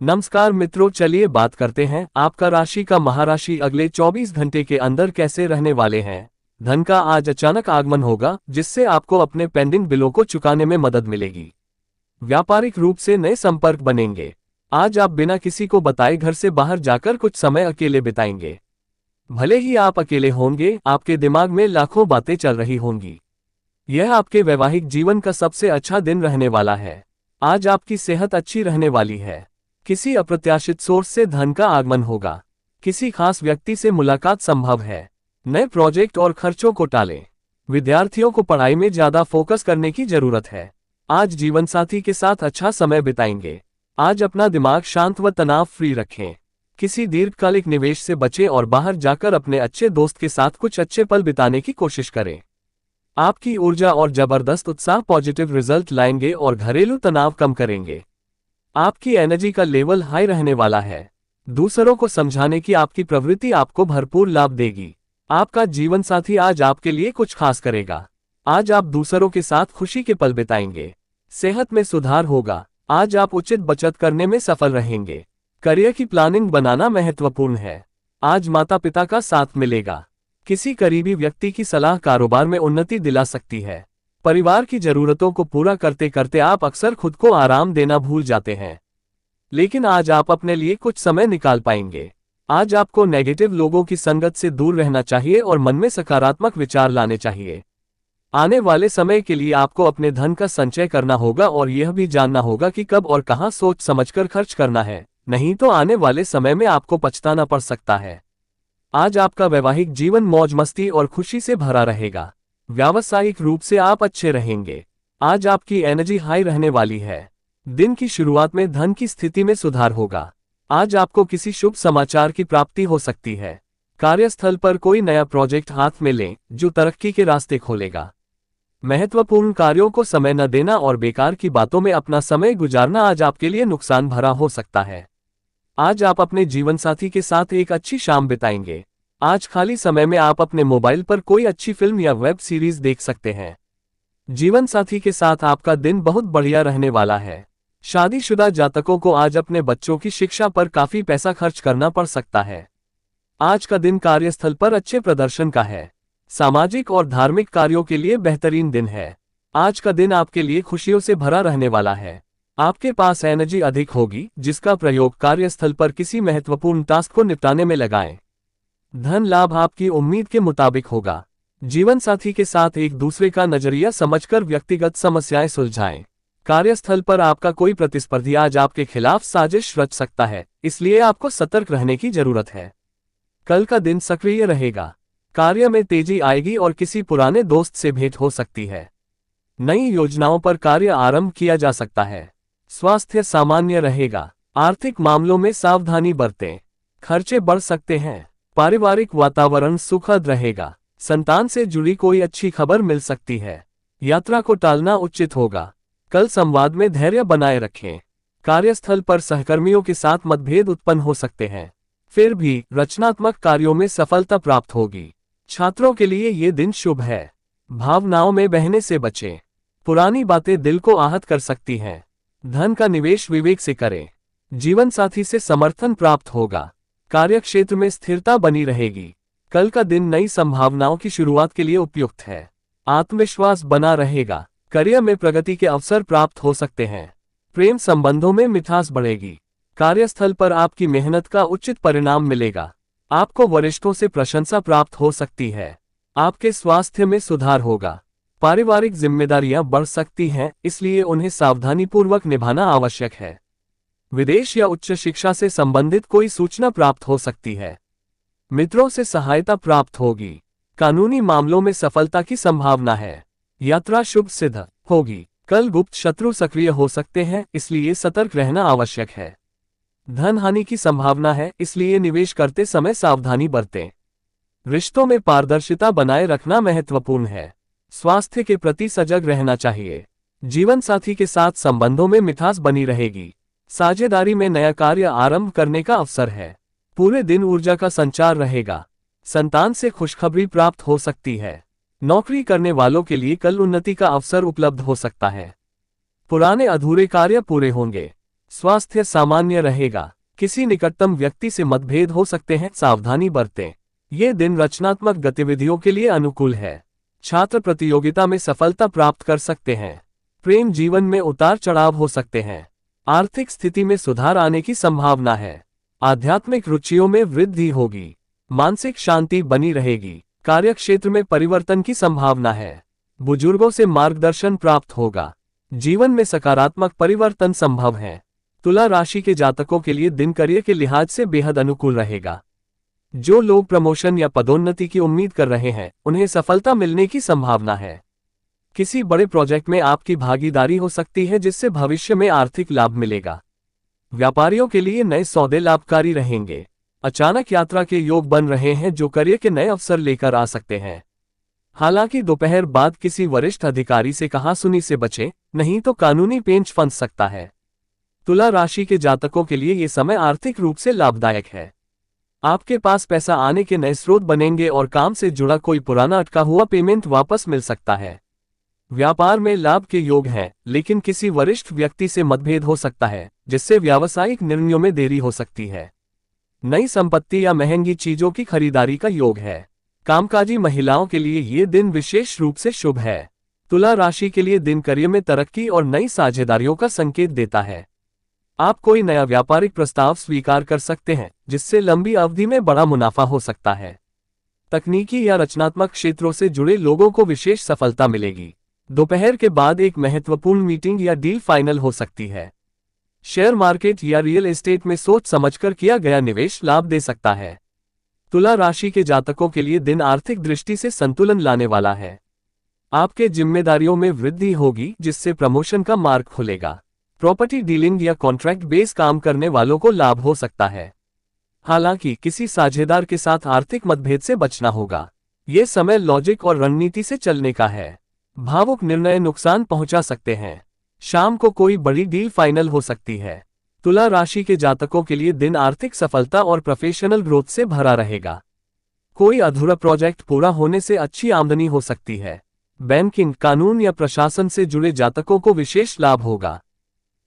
नमस्कार मित्रों, चलिए बात करते हैं आपका राशि का महाराशि अगले 24 घंटे के अंदर कैसे रहने वाले हैं। धन का आज अचानक आगमन होगा, जिससे आपको अपने पेंडिंग बिलों को चुकाने में मदद मिलेगी। व्यापारिक रूप से नए संपर्क बनेंगे। आज आप बिना किसी को बताए घर से बाहर जाकर कुछ समय अकेले बिताएंगे। भले ही आप अकेले होंगे, आपके दिमाग में लाखों बातें चल रही होंगी। यह आपके वैवाहिक जीवन का सबसे अच्छा दिन रहने वाला है। आज आपकी सेहत अच्छी रहने वाली है। किसी अप्रत्याशित सोर्स से धन का आगमन होगा। किसी खास व्यक्ति से मुलाकात संभव है। नए प्रोजेक्ट और खर्चों को टालें। विद्यार्थियों को पढ़ाई में ज्यादा फोकस करने की जरूरत है। आज जीवनसाथी के साथ अच्छा समय बिताएंगे। आज अपना दिमाग शांत व तनाव फ्री रखें। किसी दीर्घकालिक निवेश से बचें और बाहर जाकर अपने अच्छे दोस्त के साथ कुछ अच्छे पल बिताने की कोशिश करें। आपकी ऊर्जा और जबरदस्त उत्साह पॉजिटिव रिजल्ट लाएंगे और घरेलू तनाव कम करेंगे। आपकी एनर्जी का लेवल हाई रहने वाला है। दूसरों को समझाने की आपकी प्रवृत्ति आपको भरपूर लाभ देगी। आपका जीवन साथी आज आपके लिए कुछ खास करेगा। आज आप दूसरों के साथ खुशी के पल बिताएंगे। सेहत में सुधार होगा। आज आप उचित बचत करने में सफल रहेंगे। करियर की प्लानिंग बनाना महत्वपूर्ण है। आज माता पिता का साथ मिलेगा। किसी करीबी व्यक्ति की सलाह कारोबार में उन्नति दिला सकती है। परिवार की जरूरतों को पूरा करते करते आप अक्सर खुद को आराम देना भूल जाते हैं, लेकिन आज आप अपने लिए कुछ समय निकाल पाएंगे। आज आपको नेगेटिव लोगों की संगत से दूर रहना चाहिए और मन में सकारात्मक विचार लाने चाहिए। आने वाले समय के लिए आपको अपने धन का संचय करना होगा और यह भी जानना होगा कि कब और कहां सोच समझकर खर्च करना है, नहीं तो आने वाले समय में आपको पछताना पड़ सकता है। आज आपका वैवाहिक जीवन मौज मस्ती और खुशी से भरा रहेगा। व्यावसायिक रूप से आप अच्छे रहेंगे। आज आपकी एनर्जी हाई रहने वाली है। दिन की शुरुआत में धन की स्थिति में सुधार होगा। आज आपको किसी शुभ समाचार की प्राप्ति हो सकती है। कार्यस्थल पर कोई नया प्रोजेक्ट हाथ में लें जो तरक्की के रास्ते खोलेगा। महत्वपूर्ण कार्यों को समय न देना और बेकार की बातों में अपना समय गुजारना आज आपके लिए नुकसान भरा हो सकता है। आज आप अपने जीवनसाथी के साथ एक अच्छी शाम बिताएंगे। आज खाली समय में आप अपने मोबाइल पर कोई अच्छी फिल्म या वेब सीरीज देख सकते हैं। जीवन साथी के साथ आपका दिन बहुत बढ़िया रहने वाला है। शादीशुदा जातकों को आज अपने बच्चों की शिक्षा पर काफी पैसा खर्च करना पड़ सकता है। आज का दिन कार्यस्थल पर अच्छे प्रदर्शन का है। सामाजिक और धार्मिक कार्यों के लिए बेहतरीन दिन है। आज का दिन आपके लिए खुशियों से भरा रहने वाला है। आपके पास एनर्जी अधिक होगी, जिसका प्रयोग कार्यस्थल पर किसी महत्वपूर्ण टास्क को निपटाने में लगाएं। धन लाभ आपकी उम्मीद के मुताबिक होगा। जीवन साथी के साथ एक दूसरे का नजरिया समझकर व्यक्तिगत समस्याएं सुलझाएं। कार्यस्थल पर आपका कोई प्रतिस्पर्धी आज आपके खिलाफ साजिश रच सकता है, इसलिए आपको सतर्क रहने की जरूरत है। कल का दिन सक्रिय रहेगा। कार्य में तेजी आएगी और किसी पुराने दोस्त से भेंट हो सकती है। नई योजनाओं पर कार्य आरंभ किया जा सकता है। स्वास्थ्य सामान्य रहेगा। आर्थिक मामलों में सावधानी बरतें। खर्चे बढ़ सकते हैं। पारिवारिक वातावरण सुखद रहेगा। संतान से जुड़ी कोई अच्छी खबर मिल सकती है। यात्रा को टालना उचित होगा। कल संवाद में धैर्य बनाए रखें। कार्यस्थल पर सहकर्मियों के साथ मतभेद उत्पन्न हो सकते हैं, फिर भी रचनात्मक कार्यों में सफलता प्राप्त होगी। छात्रों के लिए ये दिन शुभ है। भावनाओं में बहने से बचें। पुरानी बातें दिल को आहत कर सकती हैं। धन का निवेश विवेक से करें। जीवन साथी से समर्थन प्राप्त होगा। कार्यक्षेत्र में स्थिरता बनी रहेगी। कल का दिन नई संभावनाओं की शुरुआत के लिए उपयुक्त है। आत्मविश्वास बना रहेगा। करियर में प्रगति के अवसर प्राप्त हो सकते हैं। प्रेम संबंधों में मिठास बढ़ेगी। कार्यस्थल पर आपकी मेहनत का उचित परिणाम मिलेगा। आपको वरिष्ठों से प्रशंसा प्राप्त हो सकती है। आपके स्वास्थ्य में सुधार होगा। पारिवारिक जिम्मेदारियां बढ़ सकती हैं, इसलिए उन्हें सावधानीपूर्वक निभाना आवश्यक है। विदेश या उच्च शिक्षा से संबंधित कोई सूचना प्राप्त हो सकती है। मित्रों से सहायता प्राप्त होगी। कानूनी मामलों में सफलता की संभावना है। यात्रा शुभ सिद्ध होगी। कल गुप्त शत्रु सक्रिय हो सकते हैं, इसलिए सतर्क रहना आवश्यक है। धन हानि की संभावना है, इसलिए निवेश करते समय सावधानी बरतें। रिश्तों में पारदर्शिता बनाए रखना महत्वपूर्ण है। स्वास्थ्य के प्रति सजग रहना चाहिए। जीवन साथी के साथ संबंधों में मिठास बनी रहेगी। साझेदारी में नया कार्य आरंभ करने का अवसर है। पूरे दिन ऊर्जा का संचार रहेगा। संतान से खुशखबरी प्राप्त हो सकती है। नौकरी करने वालों के लिए कल उन्नति का अवसर उपलब्ध हो सकता है। पुराने अधूरे कार्य पूरे होंगे। स्वास्थ्य सामान्य रहेगा। किसी निकटतम व्यक्ति से मतभेद हो सकते हैं, सावधानी बरतें। ये दिन रचनात्मक गतिविधियों के लिए अनुकूल है। छात्र प्रतियोगिता में सफलता प्राप्त कर सकते हैं। प्रेम जीवन में उतार चढ़ाव हो सकते हैं। आर्थिक स्थिति में सुधार आने की संभावना है। आध्यात्मिक रुचियों में वृद्धि होगी। मानसिक शांति बनी रहेगी। कार्यक्षेत्र में परिवर्तन की संभावना है। बुजुर्गों से मार्गदर्शन प्राप्त होगा। जीवन में सकारात्मक परिवर्तन संभव है। तुला राशि के जातकों के लिए दिन करियर के लिहाज से बेहद अनुकूल रहेगा। जो लोग प्रमोशन या पदोन्नति की उम्मीद कर रहे हैं, उन्हें सफलता मिलने की संभावना है। किसी बड़े प्रोजेक्ट में आपकी भागीदारी हो सकती है, जिससे भविष्य में आर्थिक लाभ मिलेगा। व्यापारियों के लिए नए सौदे लाभकारी रहेंगे। अचानक यात्रा के योग बन रहे हैं, जो करियर के नए अवसर लेकर आ सकते हैं। हालांकि दोपहर बाद किसी वरिष्ठ अधिकारी से कहासुनी से बचें, नहीं तो कानूनी पेंच फंस सकता है। तुला राशि के जातकों के लिए ये समय आर्थिक रूप से लाभदायक है। आपके पास पैसा आने के नए स्रोत बनेंगे और काम से जुड़ा कोई पुराना अटका हुआ पेमेंट वापस मिल सकता है। व्यापार में लाभ के योग हैं, लेकिन किसी वरिष्ठ व्यक्ति से मतभेद हो सकता है, जिससे व्यावसायिक निर्णयों में देरी हो सकती है। नई संपत्ति या महंगी चीजों की खरीदारी का योग है। कामकाजी महिलाओं के लिए ये दिन विशेष रूप से शुभ है। तुला राशि के लिए दिन करियर में तरक्की और नई साझेदारियों का संकेत देता है। आप कोई नया व्यापारिक प्रस्ताव स्वीकार कर सकते हैं, जिससे लंबी अवधि में बड़ा मुनाफा हो सकता है। तकनीकी या रचनात्मक क्षेत्रों से जुड़े लोगों को विशेष सफलता मिलेगी। दोपहर के बाद एक महत्वपूर्ण मीटिंग या डील फाइनल हो सकती है। शेयर मार्केट या रियल एस्टेट में सोच समझकर किया गया निवेश लाभ दे सकता है। तुला राशि के जातकों के लिए दिन आर्थिक दृष्टि से संतुलन लाने वाला है। आपके जिम्मेदारियों में वृद्धि होगी, जिससे प्रमोशन का मार्ग खुलेगा। प्रॉपर्टी डीलिंग या कॉन्ट्रैक्ट बेस काम करने वालों को लाभ हो सकता है। हालांकि किसी साझेदार के साथ आर्थिक मतभेद से बचना होगा। ये समय लॉजिक और रणनीति से चलने का है। भावुक निर्णय नुकसान पहुंचा सकते हैं। शाम को कोई बड़ी डील फाइनल हो सकती है। तुला राशि के जातकों के लिए दिन आर्थिक सफलता और प्रोफेशनल ग्रोथ से भरा रहेगा। कोई अधूरा प्रोजेक्ट पूरा होने से अच्छी आमदनी हो सकती है। बैंकिंग, कानून या प्रशासन से जुड़े जातकों को विशेष लाभ होगा।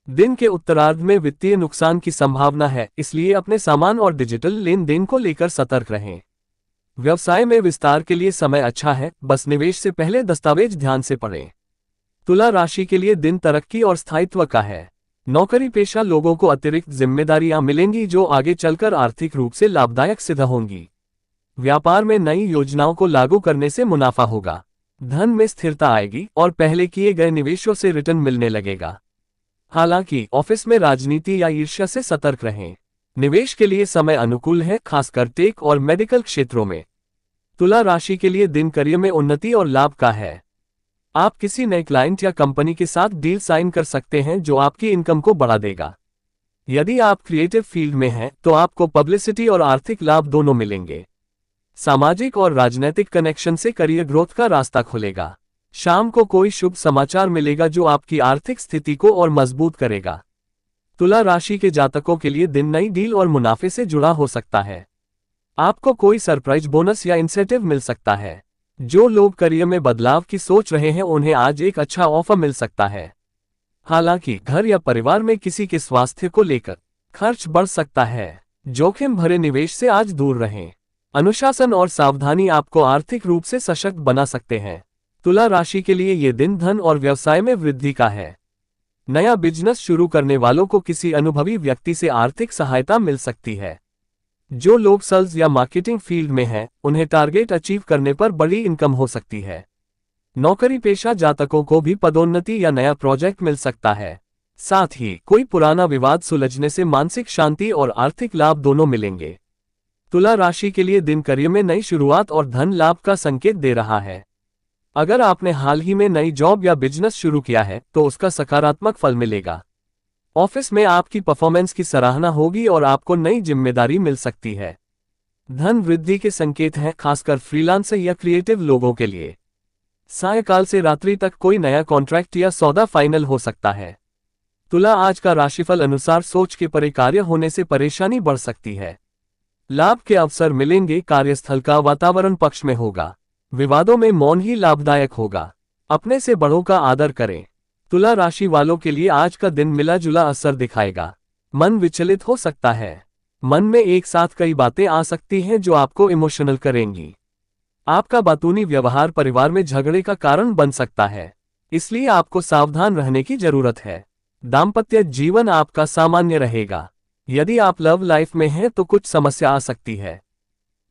दिन के उत्तरार्ध में वित्तीय नुकसान की संभावना है, इसलिए अपने सामान और डिजिटल लेन देन को लेकर सतर्क रहें। व्यवसाय में विस्तार के लिए समय अच्छा है, बस निवेश से पहले दस्तावेज ध्यान से पढ़ें। तुला राशि के लिए दिन तरक्की और स्थायित्व का है। नौकरी पेशा लोगों को अतिरिक्त जिम्मेदारियां मिलेंगी, जो आगे चलकर आर्थिक रूप से लाभदायक सिद्ध होंगी। व्यापार में नई योजनाओं को लागू करने से मुनाफा होगा। धन में स्थिरता आएगी और पहले किए गए निवेशों से रिटर्न मिलने लगेगा। हालांकि ऑफिस में राजनीति या ईर्ष्या से सतर्क रहें। निवेश के लिए समय अनुकूल है, खासकर टेक और मेडिकल क्षेत्रों में। तुला राशि के लिए दिन करियर में उन्नति और लाभ का है। आप किसी नए क्लाइंट या कंपनी के साथ डील साइन कर सकते हैं, जो आपकी इनकम को बढ़ा देगा। यदि आप क्रिएटिव फील्ड में हैं, तो आपको पब्लिसिटी और आर्थिक लाभ दोनों मिलेंगे। सामाजिक और राजनीतिक कनेक्शन से करियर ग्रोथ का रास्ता खुलेगा। शाम को कोई शुभ समाचार मिलेगा, जो आपकी आर्थिक स्थिति को और मजबूत करेगा। तुला राशि के जातकों के लिए दिन नई डील और मुनाफे से जुड़ा हो सकता है। आपको कोई सरप्राइज बोनस या इंसेंटिव मिल सकता है। जो लोग करियर में बदलाव की सोच रहे हैं, उन्हें आज एक अच्छा ऑफर मिल सकता है। हालांकि घर या परिवार में किसी के स्वास्थ्य को लेकर खर्च बढ़ सकता है। जोखिम भरे निवेश से आज दूर रहें। अनुशासन और सावधानी आपको आर्थिक रूप से सशक्त बना सकते हैं। तुला राशि के लिए ये दिन धन और व्यवसाय में वृद्धि का है। नया बिजनेस शुरू करने वालों को किसी अनुभवी व्यक्ति से आर्थिक सहायता मिल सकती है। जो लोग सेल्स या मार्केटिंग फील्ड में हैं, उन्हें टारगेट अचीव करने पर बड़ी इनकम हो सकती है। नौकरी पेशा जातकों को भी पदोन्नति या नया प्रोजेक्ट मिल सकता है। साथ ही कोई पुराना विवाद सुलझने से मानसिक शांति और आर्थिक लाभ दोनों मिलेंगे। तुला राशि के लिए दिन करियर में नई शुरुआत और धन लाभ का संकेत दे रहा है। अगर आपने हाल ही में नई जॉब या बिजनेस शुरू किया है, तो उसका सकारात्मक फल मिलेगा। ऑफिस में आपकी परफॉर्मेंस की सराहना होगी और आपको नई जिम्मेदारी मिल सकती है। धन वृद्धि के संकेत हैं, खासकर फ्रीलांसर या क्रिएटिव लोगों के लिए। सायकाल से रात्रि तक कोई नया कॉन्ट्रैक्ट या सौदा फाइनल हो सकता है। तुला आज का राशिफल अनुसार सोच के परे कार्य होने से परेशानी बढ़ सकती है। लाभ के अवसर मिलेंगे, कार्यस्थल का वातावरण पक्ष में होगा। विवादों में मौन ही लाभदायक होगा। अपने से बड़ों का आदर करें। तुला राशि वालों के लिए आज का दिन मिला जुला असर दिखाएगा। मन विचलित हो सकता है। मन में एक साथ कई बातें आ सकती हैं जो आपको इमोशनल करेंगी। आपका बातूनी व्यवहार परिवार में झगड़े का कारण बन सकता है, इसलिए आपको सावधान रहने की जरूरत है। दाम्पत्य जीवन आपका सामान्य रहेगा। यदि आप लव लाइफ में हैं तो कुछ समस्या आ सकती है।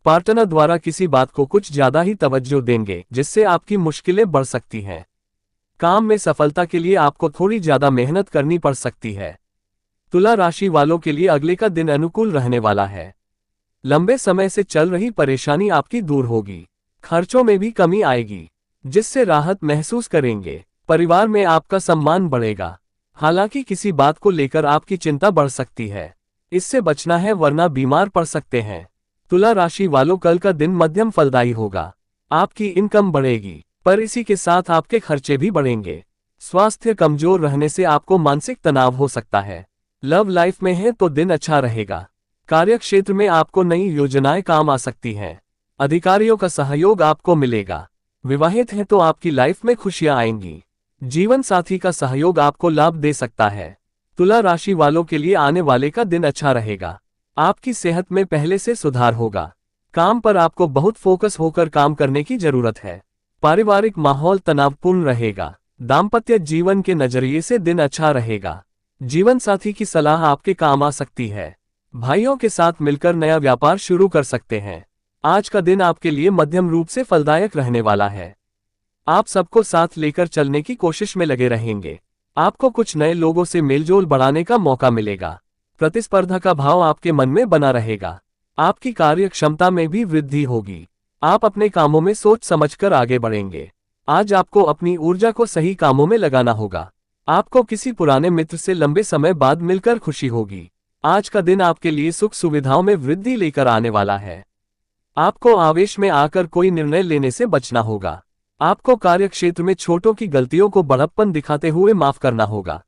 पार्टनर द्वारा किसी बात को कुछ ज्यादा ही तवज्जो देंगे, जिससे आपकी मुश्किलें बढ़ सकती हैं। काम में सफलता के लिए आपको थोड़ी ज्यादा मेहनत करनी पड़ सकती है। तुला राशि वालों के लिए अगले का दिन अनुकूल रहने वाला है। लंबे समय से चल रही परेशानी आपकी दूर होगी। खर्चों में भी कमी आएगी, जिससे राहत महसूस करेंगे। परिवार में आपका सम्मान बढ़ेगा। हालांकि किसी बात को लेकर आपकी चिंता बढ़ सकती है, इससे बचना है वरना बीमार पड़ सकते हैं। तुला राशि वालों कल का दिन मध्यम फलदायी होगा। आपकी इनकम बढ़ेगी, पर इसी के साथ आपके खर्चे भी बढ़ेंगे। स्वास्थ्य कमजोर रहने से आपको मानसिक तनाव हो सकता है। लव लाइफ में है तो दिन अच्छा रहेगा। कार्य क्षेत्र में आपको नई योजनाएं काम आ सकती हैं। अधिकारियों का सहयोग आपको मिलेगा। विवाहित हैं तो आपकी लाइफ में खुशियां आएंगी। जीवन साथी का सहयोग आपको लाभ दे सकता है। तुला राशि वालों के लिए आने वाले का दिन अच्छा रहेगा। आपकी सेहत में पहले से सुधार होगा। काम पर आपको बहुत फोकस होकर काम करने की जरूरत है। पारिवारिक माहौल तनावपूर्ण रहेगा। दाम्पत्य जीवन के नजरिए से दिन अच्छा रहेगा। जीवन साथी की सलाह आपके काम आ सकती है। भाइयों के साथ मिलकर नया व्यापार शुरू कर सकते हैं। आज का दिन आपके लिए मध्यम रूप से फलदायक रहने वाला है। आप सबको साथ लेकर चलने की कोशिश में लगे रहेंगे। आपको कुछ नए लोगों से मेलजोल बढ़ाने का मौका मिलेगा। प्रतिस्पर्धा का भाव आपके मन में बना रहेगा। आपकी कार्य क्षमता में भी वृद्धि होगी। आप अपने कामों में सोच समझकर आगे बढ़ेंगे। आज आपको अपनी ऊर्जा को सही कामों में लगाना होगा। आपको किसी पुराने मित्र से लंबे समय बाद मिलकर खुशी होगी। आज का दिन आपके लिए सुख सुविधाओं में वृद्धि लेकर आने वाला है। आपको आवेश में आकर कोई निर्णय लेने से बचना होगा। आपको कार्यक्षेत्र में छोटों की गलतियों को बड़प्पन दिखाते हुए माफ करना होगा।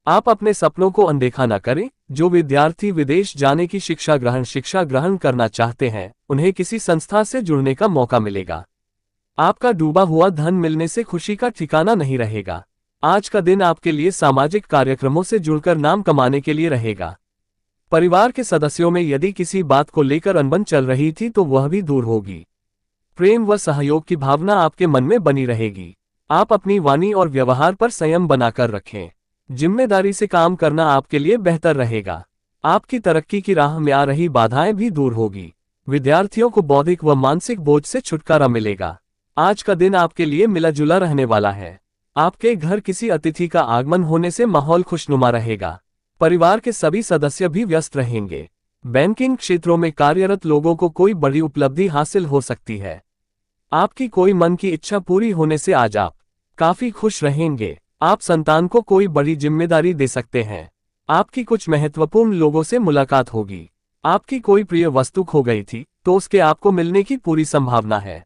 आप अपने सपनों को अनदेखा न करें। जो विद्यार्थी विदेश जाने की शिक्षा ग्रहण करना चाहते हैं, उन्हें किसी संस्था से जुड़ने का मौका मिलेगा। आपका डूबा हुआ धन मिलने से खुशी का ठिकाना नहीं रहेगा। आज का दिन आपके लिए सामाजिक कार्यक्रमों से जुड़कर नाम कमाने के लिए रहेगा। परिवार के सदस्यों में यदि किसी बात को लेकर अनबन चल रही थी तो वह भी दूर होगी। प्रेम व सहयोग की भावना आपके मन में बनी रहेगी। आप अपनी वाणी और व्यवहार पर संयम बनाकर रखें। जिम्मेदारी से काम करना आपके लिए बेहतर रहेगा। आपकी तरक्की की राह में आ रही बाधाएं भी दूर होगी। विद्यार्थियों को बौद्धिक व मानसिक बोझ से छुटकारा मिलेगा। आज का दिन आपके लिए मिला जुला रहने वाला है। आपके घर किसी अतिथि का आगमन होने से माहौल खुशनुमा रहेगा। परिवार के सभी सदस्य भी व्यस्त रहेंगे। बैंकिंग क्षेत्रों में कार्यरत लोगों को कोई बड़ी उपलब्धि हासिल हो सकती है। आपकी कोई मन की इच्छा पूरी होने से आज आप काफी खुश रहेंगे। आप संतान को कोई बड़ी जिम्मेदारी दे सकते हैं। आपकी कुछ महत्वपूर्ण लोगों से मुलाकात होगी। आपकी कोई प्रिय वस्तु खो गई थी तो उसके आपको मिलने की पूरी संभावना है।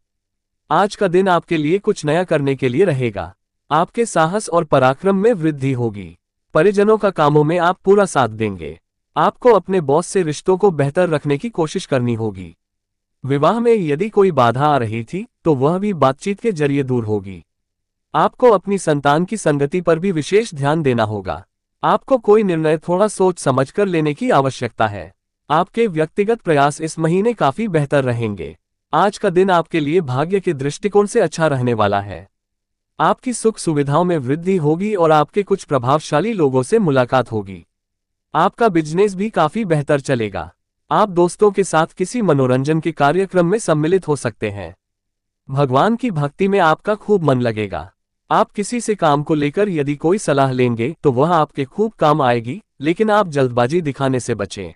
आज का दिन आपके लिए कुछ नया करने के लिए रहेगा। आपके साहस और पराक्रम में वृद्धि होगी। परिजनों का कामों में आप पूरा साथ देंगे। आपको अपने बॉस से रिश्तों को बेहतर रखने की कोशिश करनी होगी। विवाह में यदि कोई बाधा आ रही थी तो वह भी बातचीत के जरिए दूर होगी। आपको अपनी संतान की संगति पर भी विशेष ध्यान देना होगा। आपको कोई निर्णय थोड़ा सोच समझकर लेने की आवश्यकता है। आपके व्यक्तिगत प्रयास इस महीने काफी बेहतर रहेंगे। आज का दिन आपके लिए भाग्य के दृष्टिकोण से अच्छा रहने वाला है। आपकी सुख सुविधाओं में वृद्धि होगी और आपके कुछ प्रभावशाली लोगों से मुलाकात होगी। आपका बिजनेस भी काफी बेहतर चलेगा। आप दोस्तों के साथ किसी मनोरंजन के कार्यक्रम में सम्मिलित हो सकते हैं। भगवान की भक्ति में आपका खूब मन लगेगा। आप किसी से काम को लेकर यदि कोई सलाह लेंगे तो वह आपके खूब काम आएगी, लेकिन आप जल्दबाजी दिखाने से बचें।